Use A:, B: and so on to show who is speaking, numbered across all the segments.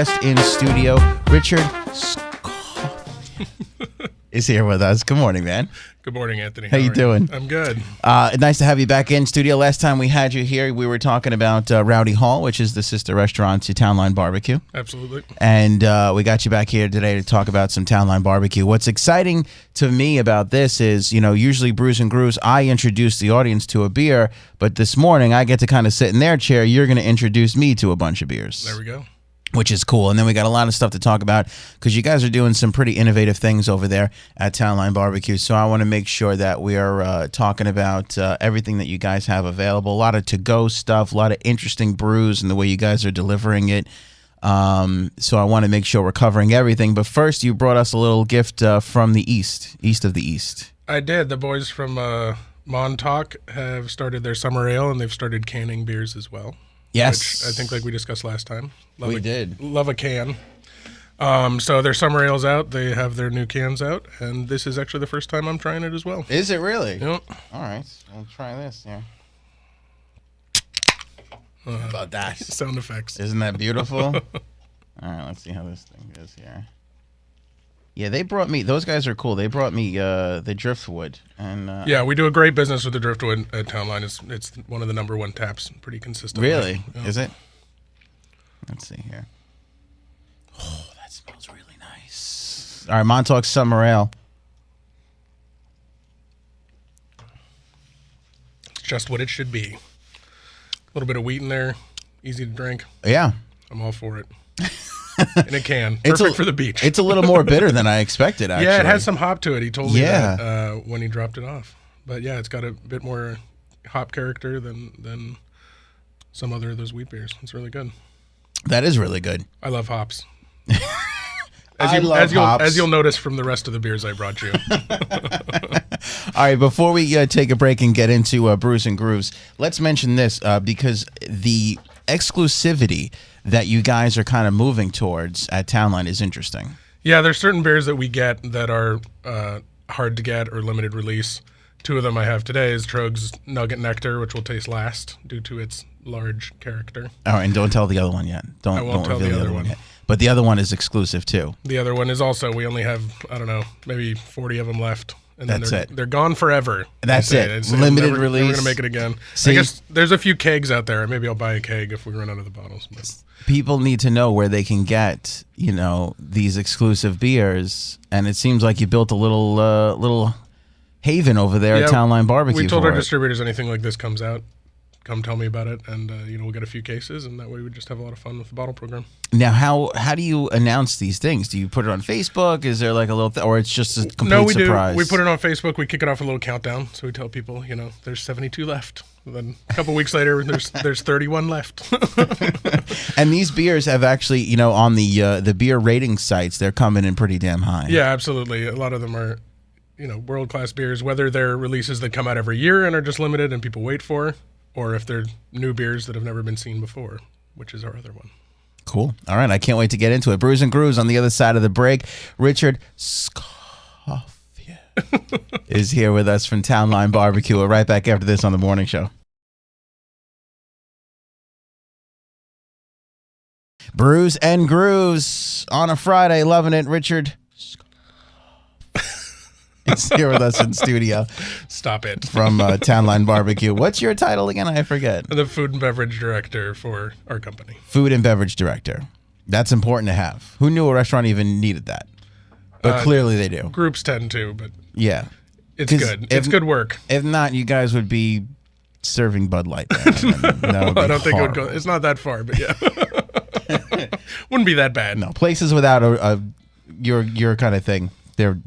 A: guest in studio, Richard is here with us. Good morning, man.
B: Good morning, Anthony.
A: How you doing?
B: I'm good.
A: Nice to have you back in studio. Last time we had you here, we were talking about Rowdy Hall, which is the sister restaurant to Townline BBQ.
B: Absolutely.
A: And we got you back here today to talk about some Townline BBQ. What's exciting to me about this is, usually Brews and Grooves, I introduce the audience to a beer, but this morning I get to kind of sit in their chair. You're going to introduce me to a bunch of beers.
B: There we go.
A: Which is cool. And then we got a lot of stuff to talk about because you guys are doing some pretty innovative things over there at Townline BBQ. So I want to make sure that we are talking about everything that you guys have available. A lot of to-go stuff, a lot of interesting brews and the way you guys are delivering it. So I want to make sure we're covering everything. But first, you brought us a little gift from the east of the East.
B: I did. The boys from Montauk have started their summer ale, and they've started canning beers as well.
A: Yes.
B: Which I think like we discussed last time.
A: We did.
B: Love a can. So their summer ale's out. They have their new cans out, and this is actually the first time I'm trying it as well.
A: Is it really?
B: Yep.
A: All right. I'll try this here. How about that?
B: Sound effects.
A: Isn't that beautiful? All right, let's see how this thing goes here. Yeah, they brought me, those guys are cool. They brought me the Driftwood. And
B: yeah, we do a great business with the Driftwood at Townline. It's one of the #1 taps, pretty consistent.
A: Really?
B: Yeah.
A: Is it? Let's see here. Oh, that smells really nice. All right, Montauk Summer Ale.
B: It's just what it should be. A little bit of wheat in there, easy to drink.
A: Yeah.
B: I'm all for it. In a can. Perfect for the beach.
A: It's a little more bitter than I expected, actually.
B: Yeah, it has some hop to it. He told me that when he dropped it off. But yeah, it's got a bit more hop character than some other of those wheat beers. It's really good.
A: That is really good.
B: I love hops.
A: Hops.
B: As you'll notice from the rest of the beers I brought you.
A: All right, before we take a break and get into Brews and Grooves, let's mention this because the exclusivity that you guys are kind of moving towards at Townline is interesting.
B: Yeah, there's certain beers that we get that are hard to get or limited release. 2 of them I have today is Trogue's Nugget Nectar, which will taste last due to its large character.
A: All right, and don't tell the other one yet.
B: I won't tell the other one
A: yet. But the other one is exclusive too.
B: The other one is also, we only have, I don't know, maybe 40 of them left. And then
A: That's it.
B: They're gone forever.
A: That's it. Limited release.
B: We're going to make it again.
A: See?
B: I guess there's a few kegs out there. Maybe I'll buy a keg if we run out of the bottles. But
A: people need to know where they can get, these exclusive beers. And it seems like you built a little haven over there at Townline BBQ.
B: We told our distributors anything like this comes out, come tell me about it, and we'll get a few cases, and that way we just have a lot of fun with the bottle program.
A: Now, how do you announce these things? Do you put it on Facebook? Is there like a little, or it's just a complete surprise?
B: Do. We put it on Facebook. We kick it off a little countdown, so we tell people, there's 72 left. And then a couple weeks later, there's 31 left.
A: And these beers have actually, on the beer rating sites, they're coming in pretty damn high.
B: Yeah, absolutely. A lot of them are, world-class beers, whether they're releases that come out every year and are just limited and people wait for, or if they're new beers that have never been seen before, which is our other one.
A: Cool. All right, I can't wait to get into it. Brews and Grooves on the other side of the break. Richard Scofield is here with us from Townline BBQ. We're right back after this on The Morning Show. Brews and Grooves on a Friday. Loving it. Richard is here with us in studio.
B: Stop it.
A: From Townline BBQ. What's your title again? I forget.
B: The Food and Beverage Director for our company.
A: Food and Beverage Director. That's important to have. Who knew a restaurant even needed that? But clearly they do.
B: Groups tend to, but
A: yeah,
B: it's good. It's good work.
A: If not, you guys would be serving Bud Light there.
B: I don't think it would go. It's not that far, but yeah. Wouldn't be that bad.
A: No, places without your kind of thing, they're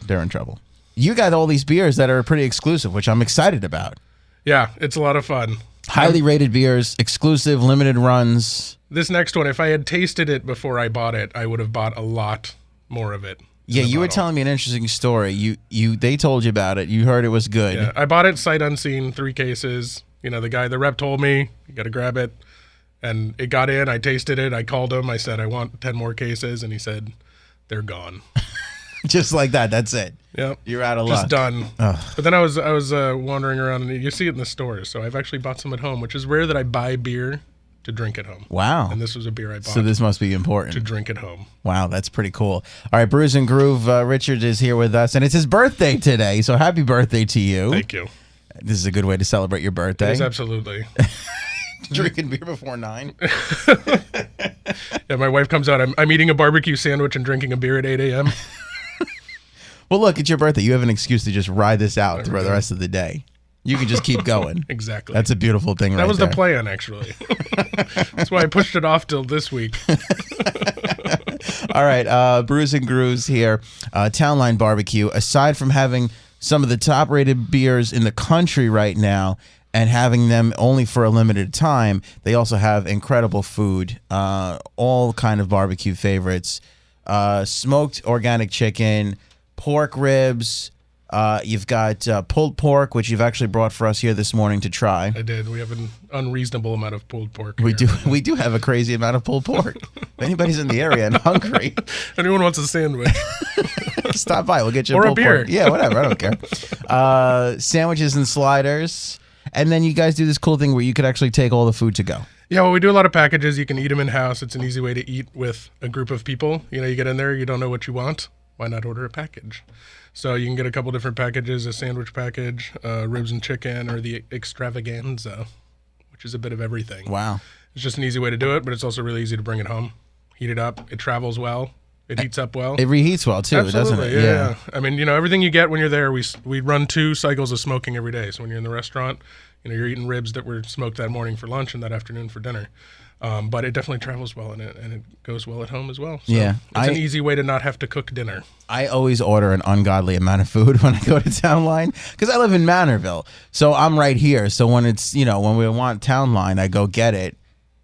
A: in trouble. You got all these beers that are pretty exclusive, which I'm excited about.
B: Yeah, it's a lot of fun.
A: Highly rated beers, exclusive, limited runs.
B: This next one, if I had tasted it before I bought it, I would have bought a lot more of it.
A: Yeah, you were telling me an interesting story. They told you about it. You heard it was good.
B: Yeah, I bought it sight unseen, 3 cases. The rep told me, you got to grab it. And it got in, I tasted it, I called him, I said, I want 10 more cases, and he said, they're gone.
A: Just like that, that's it.
B: Yep.
A: You're out of luck.
B: Just done.
A: Ugh.
B: But then I was wandering around, and you see it in the stores, so I've actually bought some at home, which is rare that I buy beer to drink at home.
A: Wow.
B: And this was a beer I bought
A: So this must be important.
B: to drink at home.
A: Wow, that's pretty cool. All right, Brews and Groove, Richard is here with us, and it's his birthday today, so happy birthday to you.
B: Thank you.
A: This is a good way to celebrate your birthday.
B: It is absolutely.
A: Drinking beer before 9.
B: Yeah, my wife comes out. I'm eating a barbecue sandwich and drinking a beer at 8 a.m.
A: Well, look, it's your birthday. You have an excuse to just ride this out for the rest of the day. You can just keep going.
B: Exactly.
A: That's a beautiful thing
B: That was the plan, actually. That's why I pushed it off till this week.
A: All right, Brews and Grooves here. Townline BBQ. Aside from having some of the top-rated beers in the country right now and having them only for a limited time, they also have incredible food, all kind of barbecue favorites, smoked organic chicken, pork ribs. You've got pulled pork, which you've actually brought for us here this morning to try.
B: I did. We have an unreasonable amount of pulled pork.
A: We
B: here.
A: do. We do have a crazy amount of pulled pork. If anybody's in the area and hungry,
B: Anyone wants a sandwich?
A: stop by. We'll get you
B: Or a
A: pulled
B: beer.
A: pork. Yeah, whatever. I don't care. Sandwiches and sliders, and then you guys do this cool thing where you could actually take all the food to go.
B: Yeah, well, we do a lot of packages. You can eat them in-house. It's an easy way to eat with a group of people. You know, you get in there, you don't know what you want. Why not order a package? So you can get a couple different packages, a sandwich package, ribs and chicken, or the extravaganza, which is a bit of everything.
A: Wow.
B: It's just an easy way to do it, but it's also really easy to bring it home. Heat it up. It travels well. It heats up well.
A: It reheats well too,
B: Absolutely,
A: doesn't it?
B: yeah. I mean, you know, everything you get when you're there, we run 2 cycles of smoking every day. So when you're in the restaurant, you know, you're eating ribs that were smoked that morning for lunch and that afternoon for dinner. But it definitely travels well and it goes well at home as well. So
A: Yeah,
B: it's an easy way to not have to cook dinner.
A: I always order an ungodly amount of food when I go to Townline because I live in Manorville, so I'm right here. So when it's, you know, when we want Townline, I go get it,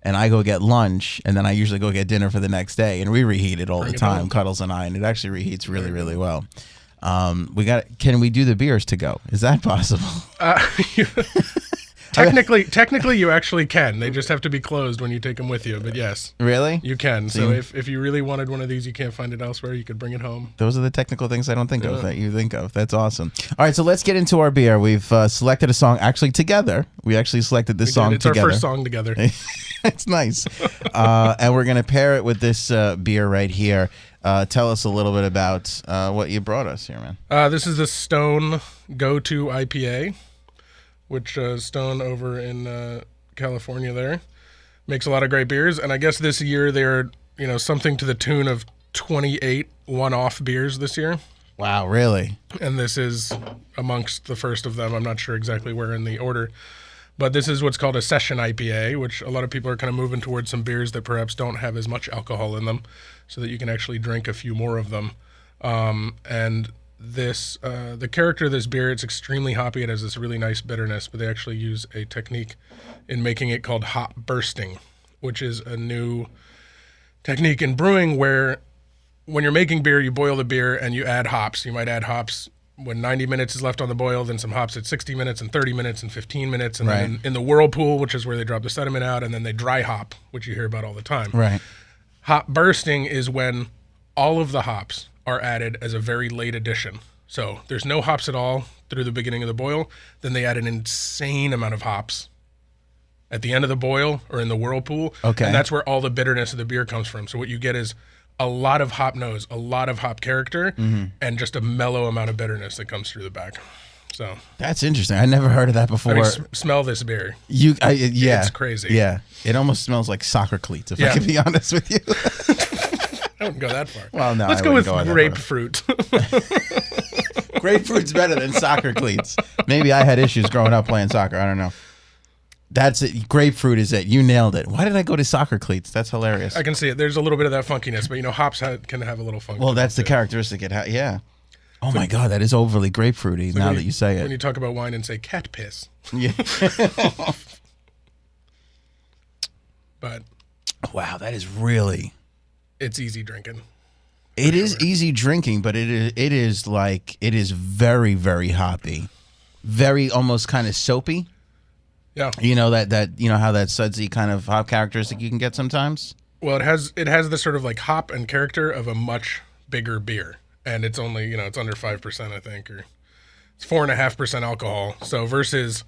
A: and I go get lunch, and then I usually go get dinner for the next day, and we reheat it all the time, Cuddles and I, and it actually reheats really, really well. Can we do the beers to go? Is that possible?
B: Technically, you actually can. They just have to be closed when you take them with you. But yes,
A: Really?
B: you can. So if you really wanted one of these, you can't find it elsewhere. You could bring it home.
A: Those are the technical things I don't think of that you think of. That's awesome. All right, so let's get into our beer. We've selected a song actually together. We actually selected this song
B: It's
A: together.
B: our first song together.
A: It's nice. And we're going to pair it with this beer right here. Tell us a little bit about what you brought us here, man.
B: This is the Stone Go-To IPA, which Stone over in California there makes a lot of great beers. And I guess this year they're, you know, something to the tune of 28 one-off beers this year.
A: Wow, really?
B: And this is amongst the first of them. I'm not sure exactly where in the order. But this is what's called a session IPA, which a lot of people are kind of moving towards some beers that perhaps don't have as much alcohol in them so that you can actually drink a few more of them. And this the character of this beer, it's extremely hoppy. It has this really nice bitterness, but they actually use a technique in making it called hop bursting, which is a new technique in brewing where when you're making beer, you boil the beer and you add hops. You might add hops when 90 minutes is left on the boil, then some hops at 60 minutes and 30 minutes and 15 minutes. And then in the whirlpool, which is where they drop the sediment out, and then they dry hop, which you hear about all the time.
A: Right.
B: Hop bursting is when all of the hops are added as a very late addition. So there's no hops at all through the beginning of the boil. Then they add an insane amount of hops at the end of the boil or in the whirlpool.
A: Okay.
B: And that's where all the bitterness of the beer comes from. So what you get is a lot of hop nose, a lot of hop character, and just a mellow amount of bitterness that comes through the back. So
A: That's interesting. I never heard of that before.
B: I mean, smell this beer.
A: Yeah.
B: It's crazy.
A: Yeah. It almost smells like soccer cleats, if I can be honest with you.
B: I wouldn't go that far.
A: Well, no,
B: Let's
A: I
B: go with
A: wouldn't go that
B: grapefruit.
A: Grapefruit's better than soccer cleats. Maybe I had issues growing up playing soccer. I don't know. That's it. Grapefruit is it. You nailed it. Why did I go to soccer cleats? That's hilarious.
B: I can see it. There's a little bit of that funkiness, but you know, hops can have a little funk.
A: Well, that's the characteristic it has. Yeah. Oh my God, that is overly grapefruity now that you say
B: When
A: it.
B: you talk about wine and say cat piss.
A: Yeah.
B: But
A: Wow, that is really.
B: it's easy drinking.
A: It is easy drinking, but it is very, very hoppy, very almost kind of soapy.
B: Yeah.
A: You know that you know how that sudsy kind of hop characteristic you can get sometimes.
B: Well, it has the sort of like hop and character of a much bigger beer, and it's only it's under 5%, I think, or it's 4.5% alcohol. So versus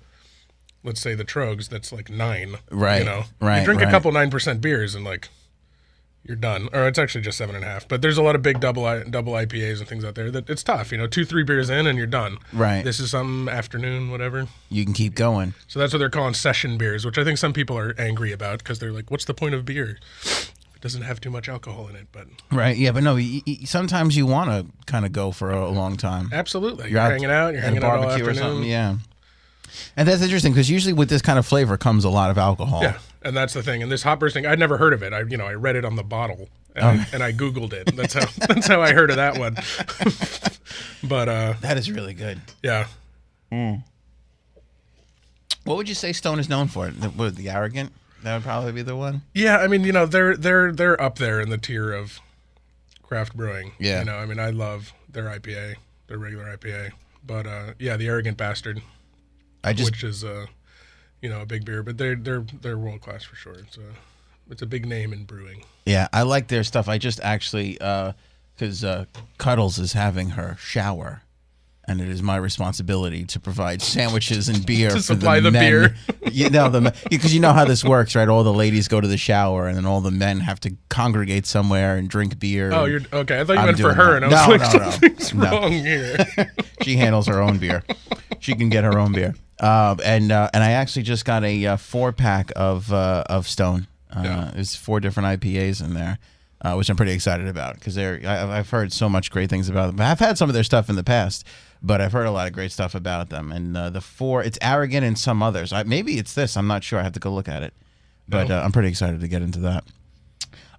B: let's say the Trogs, that's like 9.
A: Right.
B: You know,
A: Right.
B: you drink
A: right.
B: a couple 9% beers and like you're done. Or it's actually just 7.5. But there's a lot of big double IPAs and things out there that it's tough. You know, 2-3 beers in and you're done.
A: Right.
B: This is some afternoon, whatever.
A: You can keep going.
B: So that's what they're calling session beers, which I think some people are angry about because they're like, what's the point of beer? It doesn't have too much alcohol in it, but
A: Right. Yeah. But no, sometimes you want to kind of go for a long time.
B: absolutely. You're hanging out. You're
A: at a
B: hanging out all
A: barbecue or
B: afternoon.
A: something. Yeah. And that's interesting because usually with this kind of flavor comes a lot of alcohol.
B: Yeah, and that's the thing. And this hot bursting, I'd never heard of it. I read it on the bottle, and I Googled it. That's how I heard of that one. But
A: That is really good.
B: yeah,
A: What would you say Stone is known for? The Arrogant? That would probably be the one.
B: yeah. I mean, they're up there in the tier of craft brewing.
A: Yeah.
B: You know, I mean, I love their IPA, their regular IPA. But yeah, the Arrogant Bastard, which is a big beer, but they're world class for sure. It's a big name in brewing.
A: Yeah, I like their stuff. I just actually because Cuddles is having her shower, and it is my responsibility to provide sandwiches and beer
B: To
A: for
B: supply
A: the
B: the
A: men.
B: beer.
A: Because you know how this works, right? All the ladies go to the shower, and then all the men have to congregate somewhere and drink beer.
B: Oh,
A: and
B: you're okay. I thought you
A: I'm
B: meant for
A: doing
B: her,
A: that.
B: and I was like,
A: No.
B: something's
A: No.
B: wrong here.
A: She handles her own beer. She can get her own beer. And I actually just got a 4-pack of Stone. There's 4 different IPAs in there, which I'm pretty excited about because I've heard so much great things about them. I've had some of their stuff in the past, but I've heard a lot of great stuff about them. And the 4, it's Arrogant and some others. Maybe it's this. I'm not sure. I have to go look at it. But I'm pretty excited to get into that.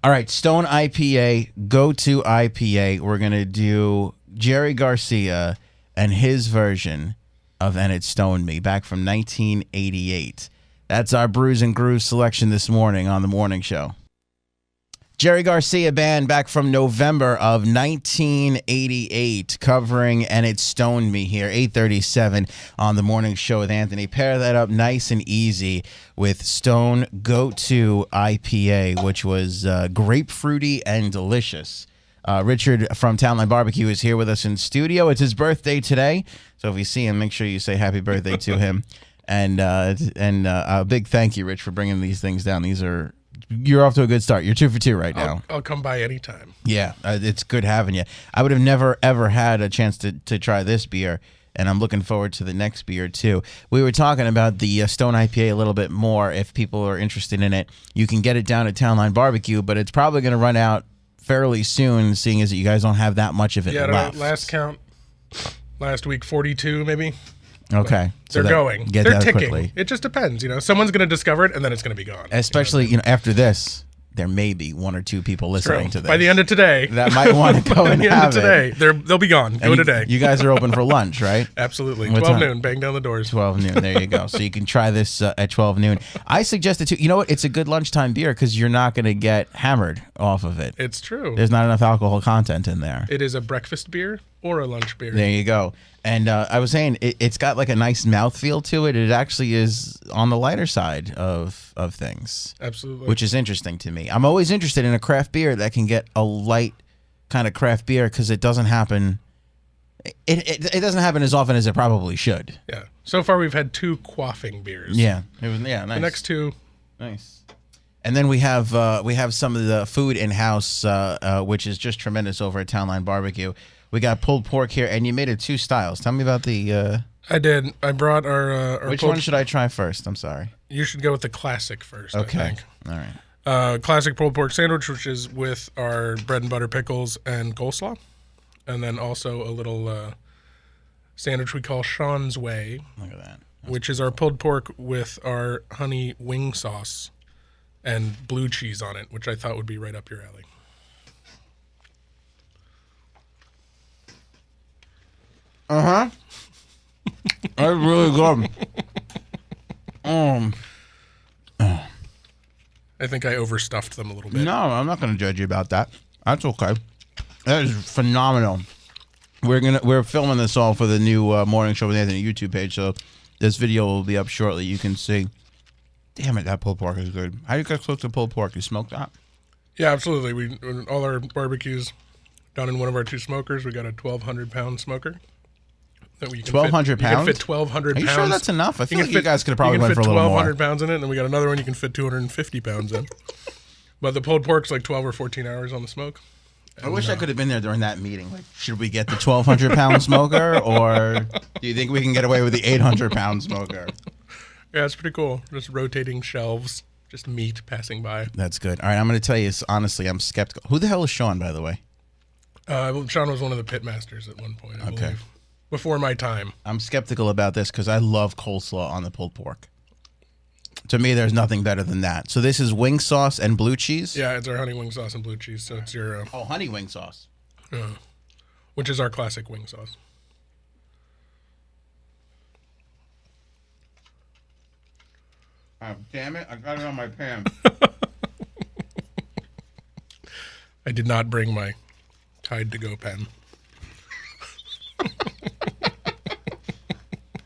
A: All right, Stone IPA, go-to IPA. We're going to do Jerry Garcia and his version of And It Stoned Me back from 1988. That's our Brews and Grooves selection this morning on the morning show. Jerry Garcia Band back from November of 1988 covering And It Stoned Me here, 8:37 on the morning show with Anthony. Pair that up nice and easy with Stone Go-To IPA, which was grapefruity and delicious. Richard from Townline BBQ is here with us in studio. It's his birthday today, so if you see him, make sure you say happy birthday to him. And a big thank you, Rich, for bringing these things down. You're off to a good start. You're 2 for 2 right now.
B: I'll come by anytime.
A: Yeah, it's good having you. I would have never, ever had a chance to try this beer, and I'm looking forward to the next beer, too. We were talking about the Stone IPA a little bit more. If people are interested in it, you can get it down at Townline BBQ, but it's probably going to run out fairly soon, seeing as that you guys don't have that much of it left.
B: Last count, last week, 42 maybe.
A: Okay.
B: They're going.
A: Get
B: They're
A: that
B: ticking.
A: quickly.
B: It just depends. Someone's going to discover it, and then it's going to be gone.
A: Especially, after this, there may be 1 or 2 people listening to this.
B: By the end of today.
A: That might want to go and have it.
B: They'll be gone. Go today.
A: You guys are open for lunch, right?
B: Absolutely.
A: What
B: 12
A: time?
B: noon. Bang down the doors.
A: 12 noon. There you go. So you can try this at 12 noon. I suggested too. You know what? It's a good lunchtime beer because you're not going to get hammered off of it.
B: It's true.
A: There's not enough alcohol content in there.
B: It is a breakfast beer or a lunch beer.
A: There you go. And I was saying it's got like a nice mouthfeel to it. It actually is on the lighter side of things.
B: Absolutely.
A: Which is interesting to me. I'm always interested in a craft beer that can get a light kind of craft beer because it doesn't happen. It doesn't happen as often as it probably should.
B: Yeah. So far we've had 2 quaffing beers.
A: Yeah. Nice.
B: The next 2.
A: Nice. And then we have some of the food in house, which is just tremendous over at Townline BBQ. We got pulled pork here, and you made it 2 styles. Tell me about the.
B: I did. I brought our
A: which one should I try first? I'm sorry.
B: You should go with the classic first.
A: Okay.
B: I think.
A: All right.
B: Classic pulled pork sandwich, which is with our bread and butter pickles and coleslaw, and then also a little sandwich we call Sean's Way.
A: Look at that.
B: Which is our pulled pork with our honey wing sauce and blue cheese on it, which I thought would be right up your alley.
A: Uh-huh. That's really good.
B: I think I overstuffed them a little bit.
A: No, I'm not going to judge you about that. That's okay. That is phenomenal. We're filming this all for the new Morning Show with Anthony YouTube page, so this video will be up shortly. You can see. Damn it, that pulled pork is good. How do you guys cook the pulled pork? You smoke that?
B: Yeah, absolutely. All our barbecues done in one of our 2 smokers. We got a 1,200-pound smoker. That we can
A: 1,200
B: fit, you
A: pounds?
B: can fit 1,200
A: Are you
B: pounds.
A: sure that's enough? I feel
B: You
A: like
B: can
A: you
B: fit-
A: guys could have probably
B: you
A: went
B: can
A: for
B: fit
A: a little more.
B: 1,200 pounds in it, and then we got another one you can fit 250 pounds in. But the pulled pork's like 12 or 14 hours on the smoke.
A: I wish I could have been there during that meeting. Like, should we get the 1,200 pound smoker, or do you think we can get away with the 800 pound smoker?
B: Yeah, it's pretty cool. Just rotating shelves, just meat passing by.
A: That's good. All right, I'm going to tell you honestly, I'm skeptical. Who the hell is Sean, by the way?
B: Sean was one of the pit masters at one point, I believe. Before my time.
A: I'm skeptical about this because I love coleslaw on the pulled pork. To me, there's nothing better than that. So this is wing sauce and blue cheese?
B: Yeah, it's our honey wing sauce and blue cheese. So it's your...
A: honey wing sauce.
B: which is our classic wing sauce.
A: Oh, damn it. I got it on my pan.
B: I did not bring my Tide to Go pen.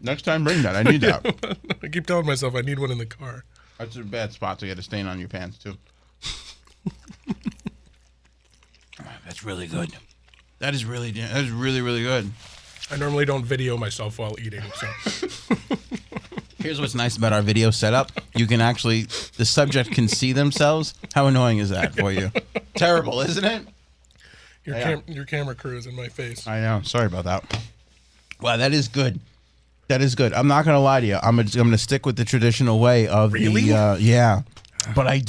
A: Next time, bring that. I need that.
B: I keep telling myself I need one in the car.
A: That's a bad spot to get a stain on your pants, too. That's really good. That is really, really good.
B: I normally don't video myself while eating, so...
A: Here's what's nice about our video setup. You can actually, the subject can see themselves. How annoying is that for you? Terrible, isn't it?
B: Your camera crew is in my face.
A: I know. Sorry about that. Wow, that is good. That is good. I'm not going to lie to you. I'm going to stick with the traditional way of yeah. But I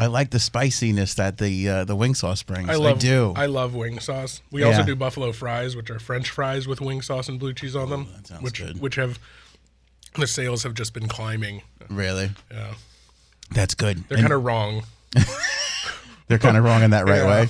A: like the spiciness that the wing sauce brings. I do.
B: I love wing sauce. We also do buffalo fries, which are French fries with wing sauce and blue cheese on them.
A: That sounds good.
B: Which have... The sales have just been climbing.
A: Really?
B: Yeah.
A: That's good.
B: They're kind of wrong.
A: They're kind of wrong in that right way.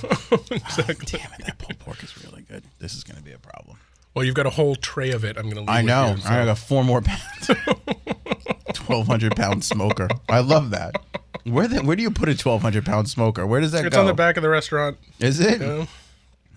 B: Exactly.
A: Oh, damn it, that pulled pork is really good. This is going to be a problem.
B: Well, you've got a whole tray of it. I'm going to leave
A: I know.
B: with you, so.
A: I got 4 more pounds. 1,200 pound smoker. I love that. Where do you put a 1,200 pound smoker? Where does that go?
B: It's on the back of the restaurant.
A: Is it?
B: Yeah.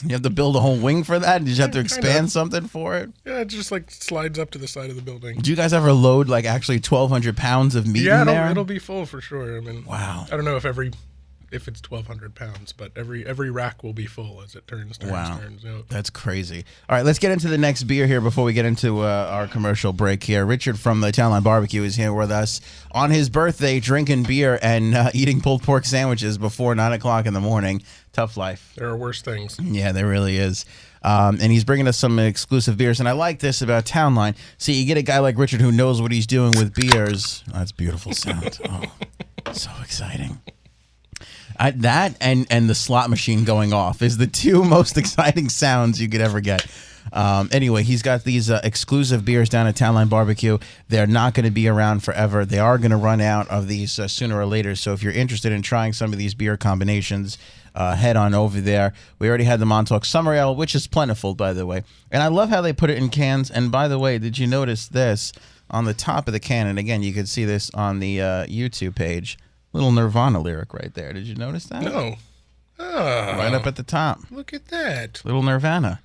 A: You have to build a whole wing for that? Did you have to expand something for it?
B: Yeah, it just like slides up to the side of the building.
A: Do you guys ever load like actually 1,200 pounds of meat in there?
B: Yeah, it'll be full for sure. I mean,
A: wow.
B: I don't know if it's 1,200 pounds, but every rack will be full as it turns.
A: Wow.
B: Yeah.
A: That's crazy. All right, let's get into the next beer here before we get into our commercial break here. Richard from the Townline BBQ is here with us on his birthday, drinking beer and eating pulled pork sandwiches before 9 o'clock in the morning. Tough life.
B: There are worse things.
A: Yeah, there really is. And he's bringing us some exclusive beers. And I like this about Townline. See, you get a guy like Richard who knows what he's doing with beers. Oh, that's beautiful sound. Oh, so exciting. That and the slot machine going off is the 2 most exciting sounds you could ever get. Anyway, he's got these exclusive beers down at Townline BBQ. They're not going to be around forever. They are going to run out of these sooner or later. So if you're interested in trying some of these beer combinations, head on over there. We already had the Montauk Summer Ale, which is plentiful, by the way. And I love how they put it in cans. And by the way, did you notice this on the top of the can? And again, you can see this on the YouTube page. Little Nirvana lyric right there. Did you notice that?
B: No.
A: Oh, right up at the top.
B: Look at that.
A: Little Nirvana.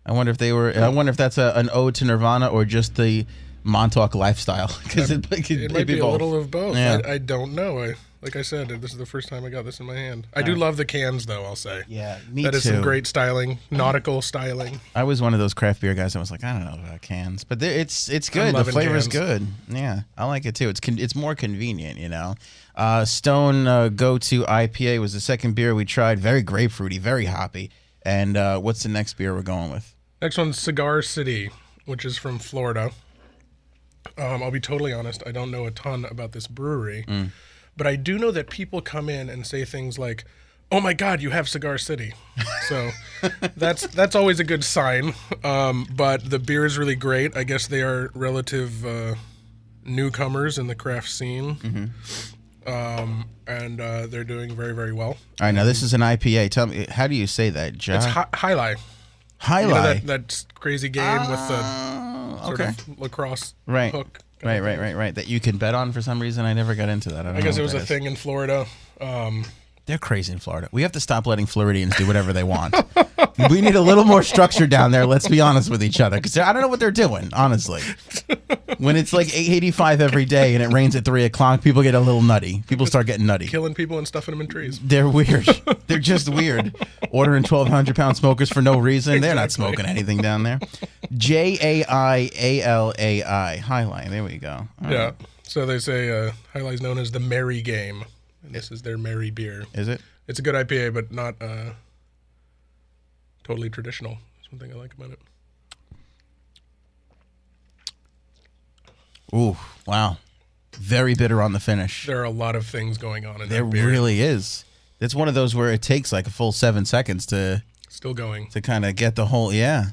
A: I wonder if they were. I wonder if that's an ode to Nirvana or just the Montauk lifestyle. Because
B: it might be a little of both.
A: Yeah.
B: I don't know. Like I said, this is the first time I got this in my hand. I do love the cans, though, I'll say.
A: Yeah, me
B: That
A: too.
B: is some great styling, nautical styling.
A: I was one of those craft beer guys that was like, I don't know about cans, but it's good. The flavor's good. Yeah, I like it too. It's more convenient, you know. Stone Go-To IPA was the second beer we tried. Very grapefruity, very hoppy. And what's the next beer we're going with?
B: Next one's Cigar City, which is from Florida. I'll be totally honest. I don't know a ton about this brewery. But I do know that people come in and say things like, "Oh my God, you have Cigar City." So that's always a good sign. But the beer is really great. I guess they are relative newcomers in the craft scene. And they're doing very, very well.
A: All right, now this is an IPA. Tell me, how do you say that, John?
B: It's Highlight.
A: Highlight.
B: You know that crazy game with the sort of lacrosse hook.
A: Right. That you can bet on for some reason. I never got into that.
B: I guess it was a thing in Florida.
A: They're crazy in Florida. We have to stop letting Floridians do whatever they want. We need a little more structure down there. Let's be honest with each other, because I don't know what they're doing, honestly. When it's like 85 every day and it rains at 3 o'clock, people get a little nutty. People start getting nutty.
B: Killing people and stuffing them in trees.
A: They're weird. They're just weird. Ordering 1,200 pound smokers for no reason. They're not smoking anything down there. Jaialai. Highline. There we go.
B: Yeah. So they say Highlight is known as the Merry Game, and this is their Merry beer.
A: Is it?
B: It's a good IPA, but not totally traditional. That's one thing I like about it.
A: Ooh, wow. Very bitter on the finish.
B: There are a lot of things going on in
A: There
B: that beer.
A: really is. It's one of those where it takes like a full 7 seconds to
B: Still going.
A: kind of get the whole, yeah.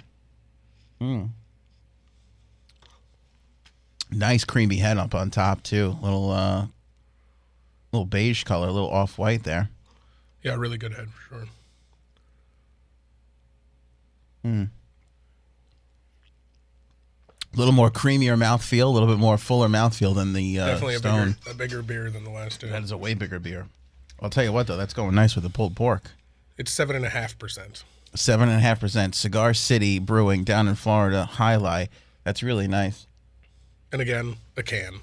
A: Nice creamy head up on top too. Little beige color, a little off-white there.
B: Yeah, really good head for sure.
A: A little more creamier mouthfeel, a little bit more fuller mouthfeel than the
B: Definitely
A: Stone.
B: a bigger beer than the last two.
A: That is a way bigger beer. I'll tell you what, though, that's going nice with the pulled pork.
B: It's 7.5%.
A: 7.5%. Cigar City Brewing down in Florida. Highlight. That's really nice.
B: And again, a can.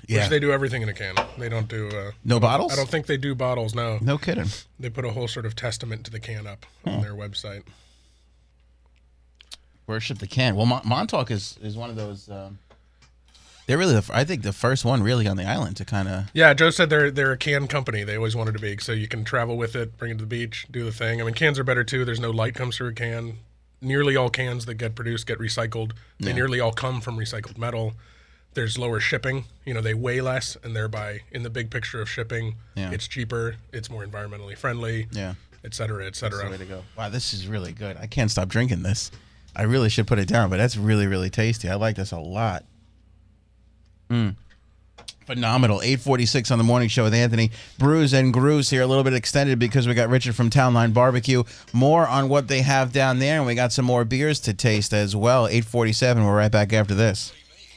A: Yeah.
B: Which they do everything in a can. They don't do...
A: No bottles?
B: I don't think they do bottles, no.
A: No kidding.
B: They put a whole sort of testament to the can up on their website.
A: Worship the can. Well, Montauk is one of those... they're really, I think, the first one really on the island to kind of...
B: Yeah, Joe said they're a can company. They always wanted to be, so you can travel with it, bring it to the beach, do the thing. I mean, cans are better, too. There's no light comes through a can. Nearly all cans that get produced get recycled. They nearly all come from recycled metal. There's lower shipping. You know, they weigh less, and thereby, in the big picture of shipping, it's cheaper, it's more environmentally friendly, et cetera, et cetera.
A: That's the way to go. Wow, this is really good. I can't stop drinking this. I really should put it down, but that's really, really tasty. I like this a lot. Phenomenal. 8:46 on the morning show with Anthony. Brews and Grooves here, a little bit extended because we got Richard from Townline BBQ. More on what they have down there, and we got some more beers to taste as well. 8:47. We're right back after this.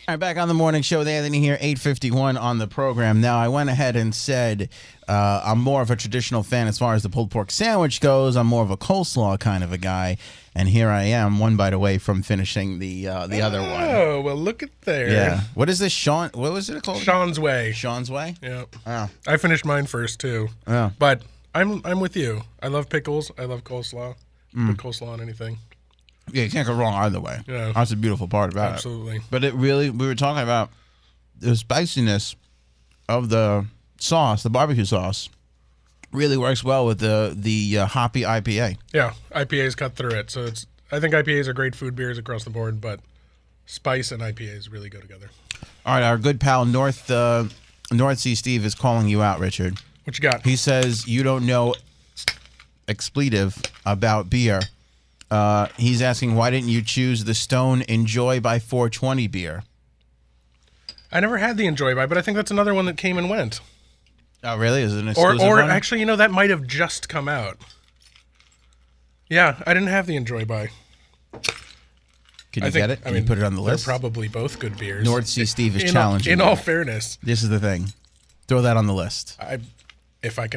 A: All right, back on the morning show with Anthony here, 8:51 on the program. Now, I went ahead and said I'm more of a traditional fan as far as the pulled pork sandwich goes. I'm more of a coleslaw kind of a guy. And here I am, one bite away from finishing the other one.
B: Oh, well, look at there.
A: Yeah. What is this, Sean? What was it called?
B: Sean's Way.
A: Sean's Way?
B: Yeah.
A: Oh.
B: I finished mine first, too.
A: Oh.
B: But I'm with you. I love pickles. I love coleslaw. Put coleslaw on anything.
A: Yeah, you can't go wrong either way.
B: Yeah.
A: That's the beautiful part about it.
B: Absolutely.
A: But it really, we were talking about the spiciness of the sauce, the barbecue sauce, really works well with the hoppy IPA.
B: Yeah, IPAs cut through it. So I think IPAs are great food beers across the board, but spice and IPAs really go together.
A: All right, our good pal North Sea Steve is calling you out, Richard.
B: What you got?
A: He says you don't know expletive about beer. He's asking, why didn't you choose the Stone Enjoy by 420 beer?
B: I never had the Enjoy By, but I think that's another one that came and went.
A: Oh, really? Is it an exclusive
B: Or
A: one?
B: actually, you know, that might have just come out. Yeah, I didn't have the Enjoy By.
A: Can you get it? Can you put it on the list?
B: They're probably both good beers.
A: North Sea Steve is challenging
B: In
A: you.
B: all fairness,
A: This is the thing. Throw that on the list.
B: if I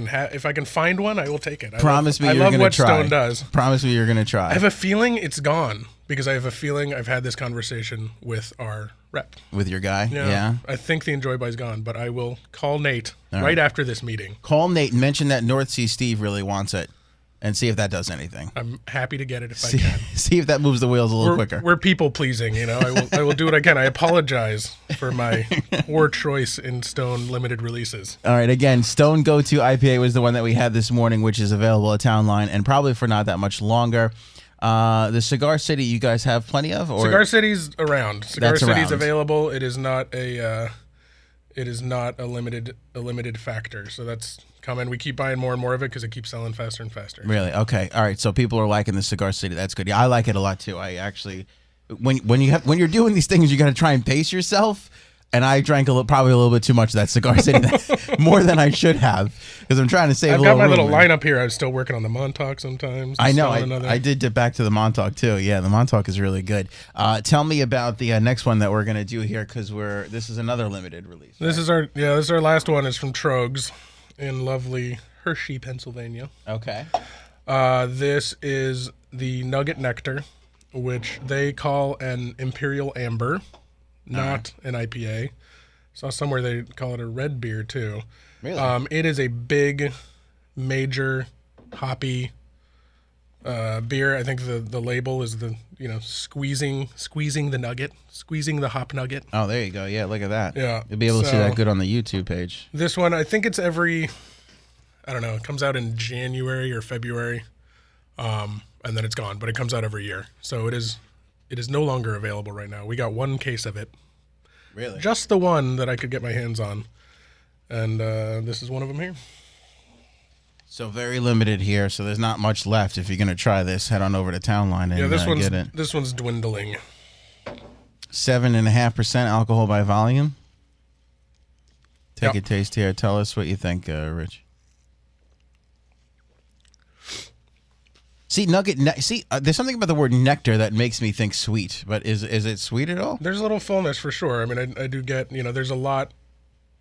B: can find one, I will take it.
A: Promise me
B: I
A: you're
B: love
A: going to
B: what
A: try.
B: Stone does.
A: Promise me you're going to try.
B: I have a feeling it's gone because I have a feeling I've had this conversation with our rep.
A: With your guy? Yeah.
B: I think the Enjoy By is gone, but I will call Nate right after this meeting.
A: Call Nate and mention that North Sea Steve really wants it and see if that does anything.
B: I'm happy to get it if I can.
A: See if that moves the wheels a little quicker.
B: We're people pleasing, you know. I will do what I can. I apologize for my poor choice in Stone limited releases.
A: All right, again, Stone Go-To IPA was the one that we had this morning, which is available at Townline and probably for not that much longer. The Cigar City you guys have plenty of? Or
B: Cigar City's around. Cigar City's
A: around.
B: available. It is not a limited factor. So that's coming. We keep buying more and more of it because it keeps selling faster and faster.
A: Really? Okay. All right. So people are liking the Cigar City. That's good. Yeah, I like it a lot too. I actually, when you're doing these things, you got to try and pace yourself. And I drank probably a little bit too much of that Cigar City, more than I should have, because I'm trying to save.
B: I've
A: a
B: got
A: little
B: my
A: room.
B: little lineup here. I was still working on the Montauk sometimes.
A: I know. I did dip back to the Montauk too. Yeah, the Montauk is really good. Tell me about the next one that we're gonna do here, because this is another limited release.
B: This is our last one. Is from Trogs in lovely Hershey, Pennsylvania.
A: Okay.
B: This is the Nugget Nectar, which they call an Imperial Amber, not an IPA. Saw somewhere they call it a red beer too.
A: Really?
B: It is a big, major, hoppy beer. I think the label is the squeezing the nugget, squeezing the hop nugget.
A: Oh, there you go. Yeah, look at that.
B: Yeah,
A: you'll be able to see that good on the YouTube page.
B: This one, I think it's every, I don't know, it comes out in January or February, and then it's gone. But it comes out every year, so it is no longer available right now. We got one case of it.
A: Really?
B: Just the one that I could get my hands on, and this is one of them here.
A: So very limited here. So there's not much left. If you're gonna try this, head on over to Townline and get it.
B: This one's dwindling.
A: 7.5% alcohol by volume. Take
B: Yep.
A: a taste here. Tell us what you think, Rich. See, there's something about the word nectar that makes me think sweet. But is it sweet at all?
B: There's a little fullness for sure. I mean, I do get, there's a lot.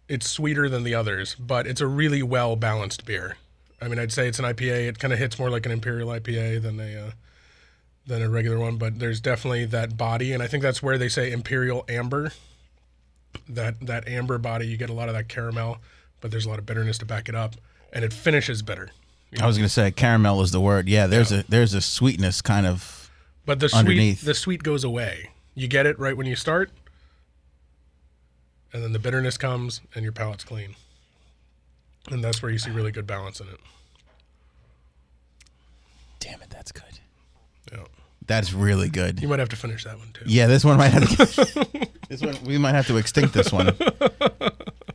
B: It's sweeter than the others, but it's a really well balanced beer. I mean, I'd say it's an IPA. It kind of hits more like an Imperial IPA than a regular one, but there's definitely that body, and I think that's where they say Imperial Amber. That amber body, you get a lot of that caramel, but there's a lot of bitterness to back it up, and it finishes bitter.
A: I was going to say caramel is the word. Yeah, there's a sweetness kind of
B: but the
A: underneath.
B: The sweet goes away. You get it right when you start, and then the bitterness comes, and your palate's clean. And that's where you see really good balance in it.
A: Damn it, that's good.
B: Yeah.
A: That's really good.
B: You might have to finish that one too.
A: Yeah, this one might have to. This one we might have to extinct this one.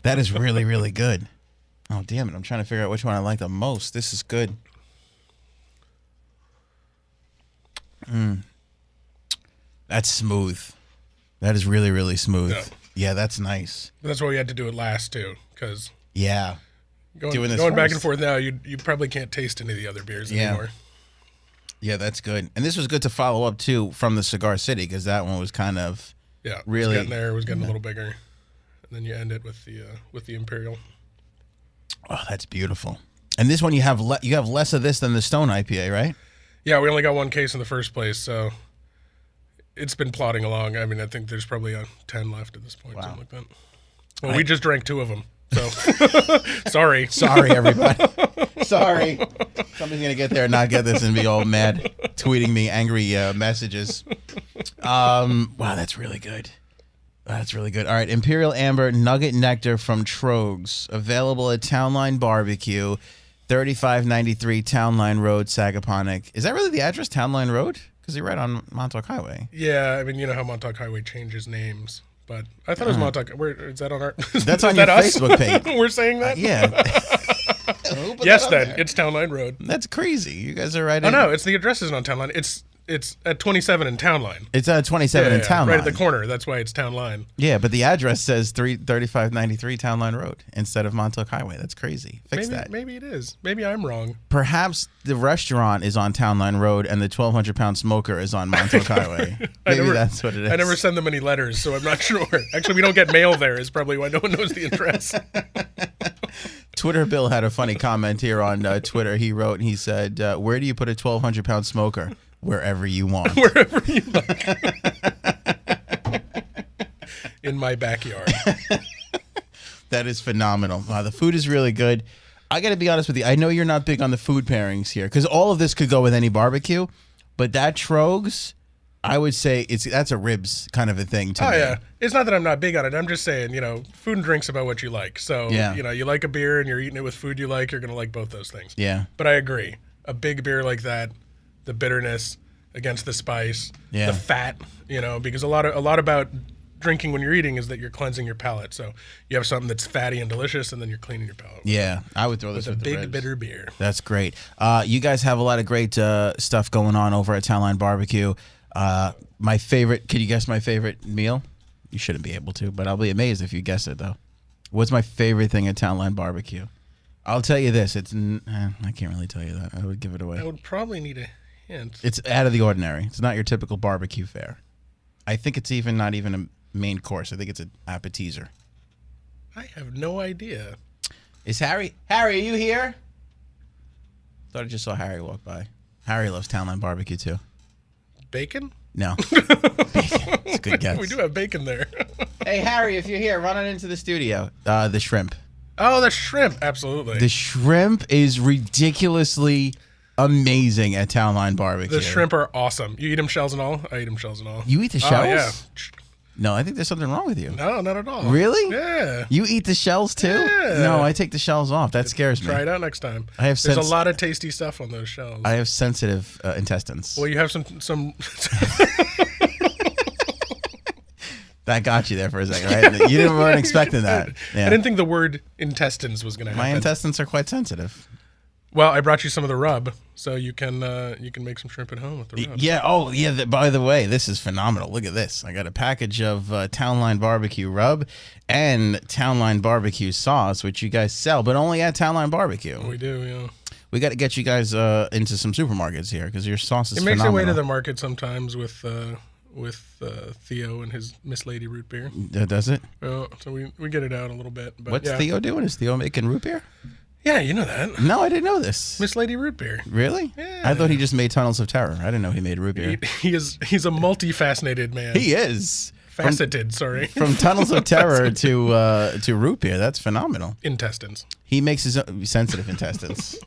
A: That is really, really good. Oh damn it! I'm trying to figure out which one I like the most. This is good. That's smooth. That is really, really smooth. Yeah, that's nice.
B: But that's why we had to do it last too, because
A: yeah,
B: going back and forth now, you probably can't taste any of the other beers anymore.
A: Yeah, that's good. And this was good to follow up too from the Cigar City, because that one was kind of really
B: it was getting a little bigger, and then you end it with the Imperial.
A: Oh, that's beautiful. And this one you have less of this than the Stone IPA, right?
B: Yeah, we only got one case in the first place, so it's been plodding along. I mean, I think there's probably 10 left at this point, something like that. Well, we just drank 2 of them, so sorry.
A: Sorry, everybody. Sorry. Somebody's going to get there and not get this and be all mad, tweeting me angry messages. Wow, that's really good. That's really good. All right, Imperial Amber Nugget Nectar from Trogs, available at Townline BBQ, 3593 Townline Road, Sagaponack. Is that really the address, Townline Road? Because you're right on Montauk Highway.
B: Yeah, I mean, you know how Montauk Highway changes names, but I thought it was Montauk. Is that on our?
A: That's on your Facebook page.
B: We're saying that.
A: Yeah.
B: Yes, then it's Townline Road.
A: That's crazy. You guys are right.
B: Oh no, it's the address isn't on Townline. It's at 27 in Townline.
A: It's at 27 in Townline.
B: Right at the corner. That's why it's Townline.
A: Yeah, but the address says 3593 Townline Road instead of Montauk Highway. That's crazy. Fix that.
B: Maybe it is. Maybe I'm wrong.
A: Perhaps the restaurant is on Townline Road and the 1,200-pound smoker is on Montauk Highway. Maybe that's what it is.
B: I never send them any letters, so I'm not sure. Actually, we don't get mail there is probably why no one knows the address.
A: Twitter Bill had a funny comment here on Twitter. He wrote and he said, where do you put a 1,200-pound smoker? Wherever you want.
B: Wherever you like. In my backyard.
A: That is phenomenal. Wow, the food is really good. I got to be honest with you. I know you're not big on the food pairings here, because all of this could go with any barbecue, but that Trogs, I would say that's a ribs kind of a thing to me.
B: Oh, yeah. It's not that I'm not big on it. I'm just saying, food and drink's about what you like. So, you like a beer and you're eating it with food you like, you're going to like both those things.
A: Yeah.
B: But I agree. A big beer like that, the bitterness against the spice, the fat, because a lot about drinking when you're eating is that you're cleansing your palate. So you have something that's fatty and delicious, and then you're cleaning your palate.
A: Yeah, I would throw this with
B: a big
A: the ribs.
B: bitter beer.
A: That's great. You guys have a lot of great stuff going on over at Townline BBQ. My favorite, can you guess my favorite meal? You shouldn't be able to, but I'll be amazed if you guess it, though. What's my favorite thing at Townline BBQ? I'll tell you this. I can't really tell you that. I would give it away.
B: I would probably need a hint.
A: It's out of the ordinary. It's not your typical barbecue fare. I think it's not even a main course. I think it's an appetizer.
B: I have no idea.
A: Is Harry? Harry, are you here? Thought I just saw Harry walk by. Harry loves Townline BBQ too.
B: Bacon?
A: No. Bacon. It's a good guess.
B: We do have bacon there.
A: Hey, Harry, if you're here, run on into the studio. The shrimp.
B: Oh, the shrimp. Absolutely.
A: The shrimp is ridiculously amazing at Townline Barbecue.
B: The shrimp are awesome. You eat them shells and all? I eat them shells and all.
A: You eat the shells?
B: Oh, yeah.
A: No, I think there's something wrong with you.
B: No, not at all.
A: Really?
B: Yeah.
A: You eat the shells too?
B: Yeah.
A: No, I take the shells off. That scares me.
B: Try it out next time.
A: There's
B: a lot of tasty stuff on those shells.
A: I have sensitive intestines.
B: Well, you have some.
A: That got you there for a second, right? You weren't expecting that. Yeah.
B: I didn't think the word intestines was going to happen.
A: My intestines are quite sensitive.
B: Well, I brought you some of the rub, so you can make some shrimp at home with the rub.
A: Yeah. Oh, yeah. By the way, this is phenomenal. Look at this. I got a package of Townline Barbecue rub and Townline Barbecue sauce, which you guys sell, but only at Townline Barbecue.
B: We do, yeah.
A: We got to get you guys into some supermarkets here because your sauce is phenomenal.
B: It makes its way to the market sometimes with Theo and his Miss Lady root beer.
A: Does it?
B: So we get it out a little bit. But
A: What's Theo doing? Is Theo making root beer?
B: Yeah, you know that.
A: No, I didn't know this.
B: Miss Lady root beer.
A: Really?
B: Yeah.
A: I thought he just made Tunnels of Terror. I didn't know he made root beer.
B: He's a multifaceted man.
A: He is.
B: Faceted, sorry.
A: From Tunnels of Terror to root beer. That's phenomenal.
B: Intestines.
A: He makes his own sensitive intestines.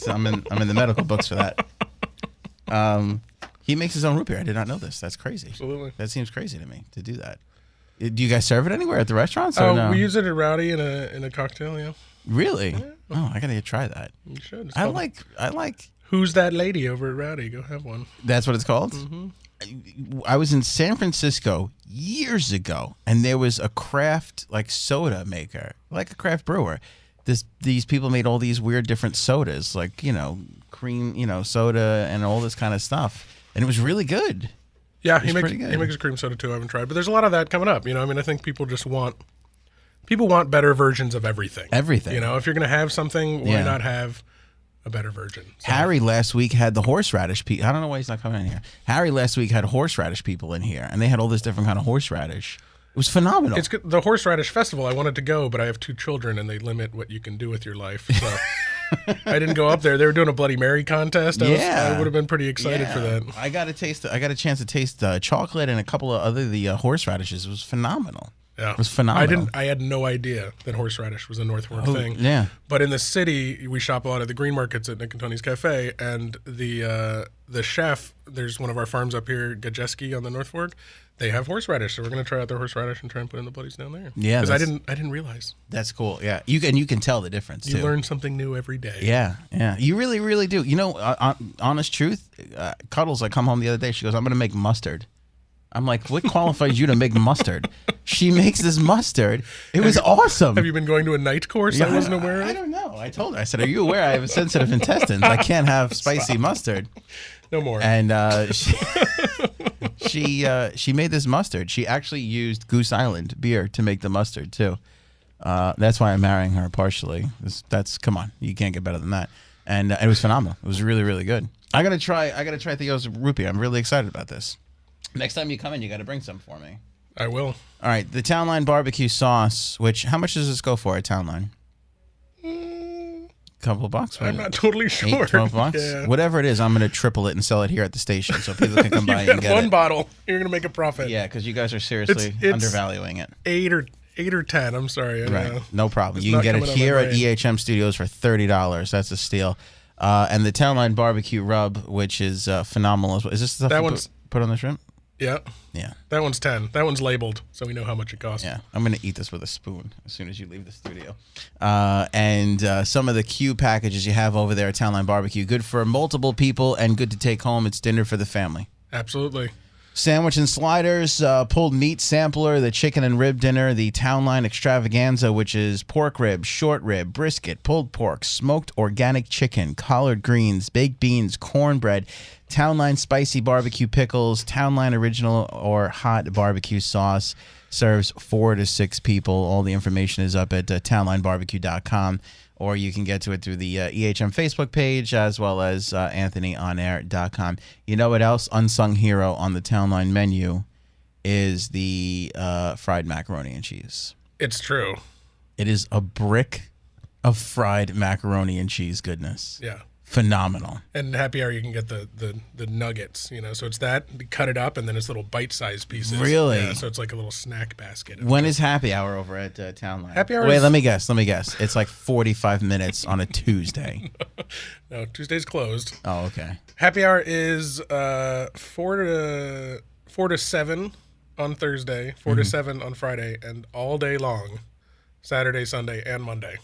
A: I'm in the medical books for that. He makes his own root beer. I did not know this. That's crazy.
B: Absolutely.
A: That seems crazy to me to do that. Do you guys serve it anywhere at the restaurants? Or no?
B: We use it at Rowdy in a cocktail. Yeah.
A: Really?
B: Yeah.
A: Oh, I gotta try that.
B: You should.
A: I like.
B: Who's that lady over at Rowdy? Go have one.
A: That's what it's called.
B: Mm-hmm.
A: I was in San Francisco years ago, and there was a craft soda maker, like a craft brewer. These people made all these weird different sodas, cream, soda, and all this kind of stuff, and it was really good.
B: Yeah, he makes a cream soda too. I haven't tried, but there's a lot of that coming up. I think people just want better versions of everything.
A: Everything.
B: If you're gonna have something, why not have a better version? So.
A: Harry last week had the horseradish people. I don't know why he's not coming in here. Harry last week had horseradish people in here, and they had all this different kind of horseradish. It was phenomenal.
B: It's good. The horseradish festival. I wanted to go, but I have 2 children, and they limit what you can do with your life. So I didn't go up there. They were doing a Bloody Mary contest. I would have been pretty excited for that.
A: I got a chance to taste chocolate and a couple of the horseradishes. It was phenomenal.
B: Yeah.
A: It was phenomenal.
B: I had no idea that horseradish was a North Fork thing.
A: Yeah.
B: But in the city, we shop a lot at the green markets at Nick and Tony's Cafe, and the chef, there's one of our farms up here, Gajeski on the North Fork. They have horseradish, so we're going to try out their horseradish and try and put in the bloodies down there.
A: Yeah.
B: Because I didn't realize.
A: That's cool. Yeah. You can tell the difference, too.
B: You learn something new every day.
A: Yeah. Yeah. You really, really do. Honest truth, Cuddles, I come home the other day, she goes, I'm going to make mustard. I'm like, what qualifies you to make mustard? She makes this mustard. It was awesome.
B: Have you been going to a night course I wasn't aware of?
A: I don't know. I told her. I said, are you aware I have sensitive intestines? I can't have spicy mustard.
B: No more.
A: And she made this mustard. She actually used Goose Island beer to make the mustard, too. That's why I'm marrying her partially. Come on. You can't get better than that. And it was phenomenal. It was really, really good. I gotta try Theo's root beer. I'm really excited about this. Next time you come in, you got to bring some for me.
B: I will.
A: All right, the Townline Barbecue sauce, how much does this go for at Townline? Couple of bucks?
B: I'm not totally sure.
A: 12 bucks? Yeah. Whatever it is, I'm going to triple it and sell it here at the station so people can come by and get
B: one bottle. You're going to make a profit.
A: Yeah, because you guys are seriously undervaluing it.
B: 8 or 10. I'm sorry.
A: Right. No problem. You can get it here at EHM Studios for $30. That's a steal. And the Townline Barbecue Rub, which is phenomenal. Is this the stuff put on the shrimp?
B: Yeah.
A: Yeah.
B: That one's 10. That one's labeled, so we know how much it costs.
A: Yeah. I'm going to eat this with a spoon as soon as you leave the studio. And some of the Q packages you have over there at Townline Barbecue, good for multiple people and good to take home. It's dinner for the family.
B: Absolutely.
A: Sandwich and sliders, pulled meat sampler, the chicken and rib dinner, the Townline Extravaganza, which is pork rib, short rib, brisket, pulled pork, smoked organic chicken, collard greens, baked beans, cornbread, Townline spicy barbecue pickles, Townline original or hot barbecue sauce. Serves 4 to 6 people. All the information is up at townlinebarbecue.com, or you can get to it through the EHM Facebook page as well as anthonyonair.com. You know what else? Unsung hero on the Townline menu is the fried macaroni and cheese.
B: It's true.
A: It is a brick of fried macaroni and cheese goodness.
B: Yeah.
A: Phenomenal.
B: And happy hour, you can get the nuggets, so it's that, you cut it up, and then it's little bite-sized pieces.
A: Really?
B: Yeah, so it's like a little snack basket.
A: When is happy hour over at Townline?
B: Happy hour
A: Wait,
B: is...
A: let me guess. It's like 45 minutes on a Tuesday.
B: No, Tuesday's closed.
A: Oh, okay.
B: Happy hour is 4 to 7 on Thursday, 4 to 7 on Friday, and all day long, Saturday, Sunday, and Monday.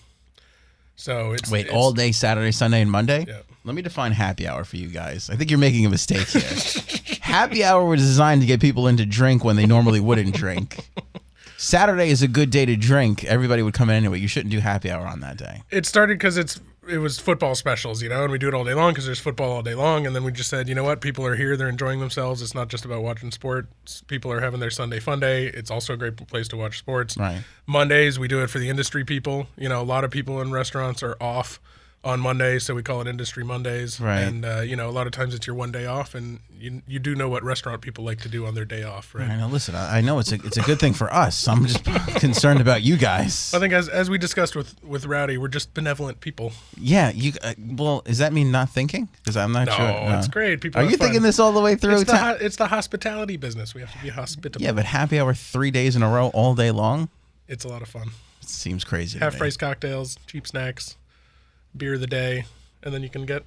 B: So it's
A: all day Saturday, Sunday, and Monday?
B: Yeah.
A: Let me define happy hour for you guys. I think you're making a mistake here. Happy hour was designed to get people in to drink when they normally wouldn't drink. Saturday is a good day to drink. Everybody would come in anyway. You shouldn't do happy hour on that day.
B: It started because it was football specials, and we do it all day long because there's football all day long. And then we just said, you know what? People are here. They're enjoying themselves. It's not just about watching sports. People are having their Sunday fun day. It's also a great place to watch sports.
A: Right.
B: Mondays, we do it for the industry people. A lot of people in restaurants are off on Mondays, so we call it Industry Mondays.
A: Right.
B: And, a lot of times it's your one day off, and you do know what restaurant people like to do on their day off, right?
A: I know. Listen, I know it's a good thing for us. I'm just concerned about you guys.
B: I think as we discussed with Rowdy, we're just benevolent people.
A: Yeah. Well, does that mean not thinking? Because I'm not sure.
B: No, it's great. People
A: Are
B: have
A: you
B: fun.
A: thinking this all the way through?
B: It's the hospitality business. We have to be hospitable.
A: Yeah, but happy hour 3 days in a row all day long?
B: It's a lot of fun.
A: It seems crazy to me.
B: Half-price cocktails, cheap snacks, beer of the day, and then you can get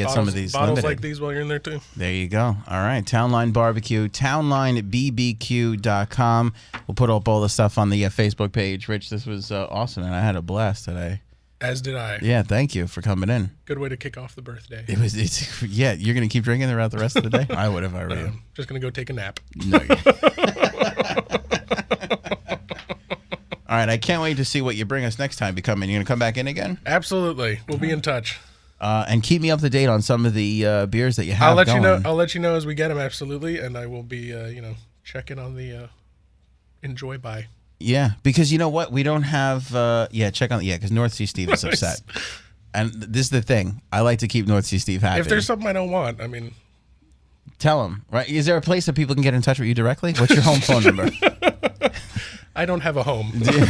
A: some of these
B: bottles
A: limited.
B: like these while you're in there too.
A: There you go. All right. Townline BBQ, townlinebbq.com. We'll put up all the stuff on the Facebook page. Rich, this was awesome, and I had a blast today.
B: As did I.
A: Yeah, thank you for coming in.
B: Good way to kick off the birthday.
A: Yeah, you're going to keep drinking throughout the rest of the day? I would if I were you.
B: Just going to go take a nap.
A: No. All right, I can't wait to see what you bring us next time. You're going to come back in again?
B: Absolutely. We'll be in touch.
A: And keep me up to date on some of the beers that you have.
B: I'll let you know as we get them. Absolutely, and I will be checking on the Enjoy Buy.
A: Yeah, because you know what, we don't have. Check on because North Sea Steve is upset, and this is the thing. I like to keep North Sea Steve happy.
B: If there's something I don't want,
A: tell him. Right? Is there a place that people can get in touch with you directly? What's your home phone number?
B: I don't have a home.
A: Do you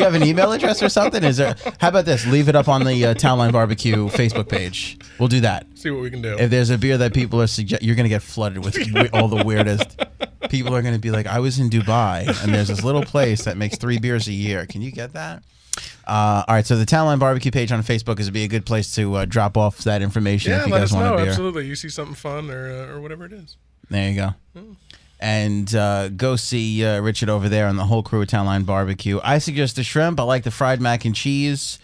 A: have an email address or something? How about this? Leave it up on the Townline BBQ Facebook page. We'll do that.
B: See what we can do.
A: If there's a beer that people are you're going to get flooded with all the weirdest. People are going to be like, I was in Dubai, and there's this little place that makes 3 beers a year. Can you get that? All right, so the Townline BBQ page on Facebook is be a good place to drop off that information if you guys want a beer.
B: Absolutely. You see something fun or whatever it is.
A: There you go. And go see Richard over there and the whole crew at Townline BBQ. I suggest the shrimp. I like the fried mac and cheese.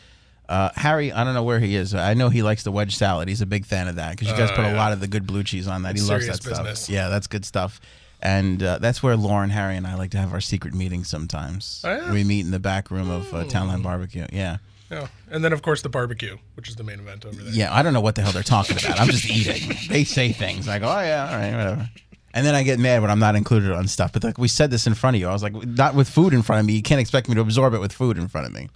A: Harry, I don't know where he is. I know he likes the wedge salad. He's a big fan of that because you guys put a lot of the good blue cheese on that. He loves that
B: business.
A: stuff. Yeah, that's good stuff. And that's where Lauren, Harry, and I like to have our secret meetings sometimes.
B: Oh, yeah?
A: We meet in the back room of Townline BBQ. Yeah.
B: Yeah. And then, of course, the barbecue, which is the main event over there.
A: Yeah, I don't know what the hell they're talking about. I'm just eating. They say things. I go, oh, yeah, all right, whatever. And then I get mad when I'm not included on stuff. But like we said this in front of you. I was like, not with food in front of me. You can't expect me to absorb it with food in front of me.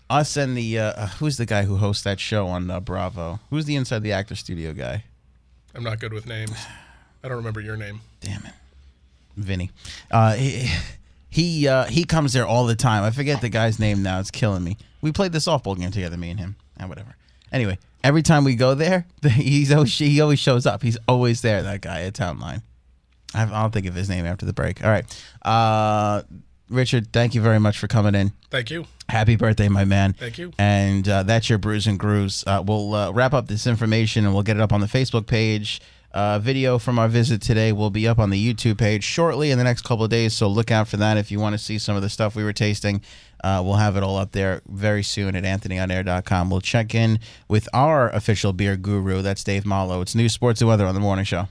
A: Us and the, who's the guy who hosts that show on Bravo? Who's the Inside the Actor Studio guy?
B: I'm not good with names. I don't remember your name.
A: Damn it. Vinny. He comes there all the time. I forget the guy's name now. It's killing me. We played the softball game together, me and him. Whatever. Anyway, every time we go there, he always shows up. He's always there, that guy at Townline. I'll think of his name after the break. All right. Richard, thank you very much for coming in.
B: Thank you.
A: Happy birthday, my man.
B: Thank you.
A: And that's your Brews and Grooves. We'll wrap up this information and we'll get it up on the Facebook page. Video from our visit today will be up on the YouTube page shortly in the next couple of days, so look out for that if you want to see some of the stuff we were tasting. We'll have it all up there very soon at anthonyonair.com. We'll check in with our official beer guru. That's Dave Malo. It's News, Sports, and Weather on the Morning Show.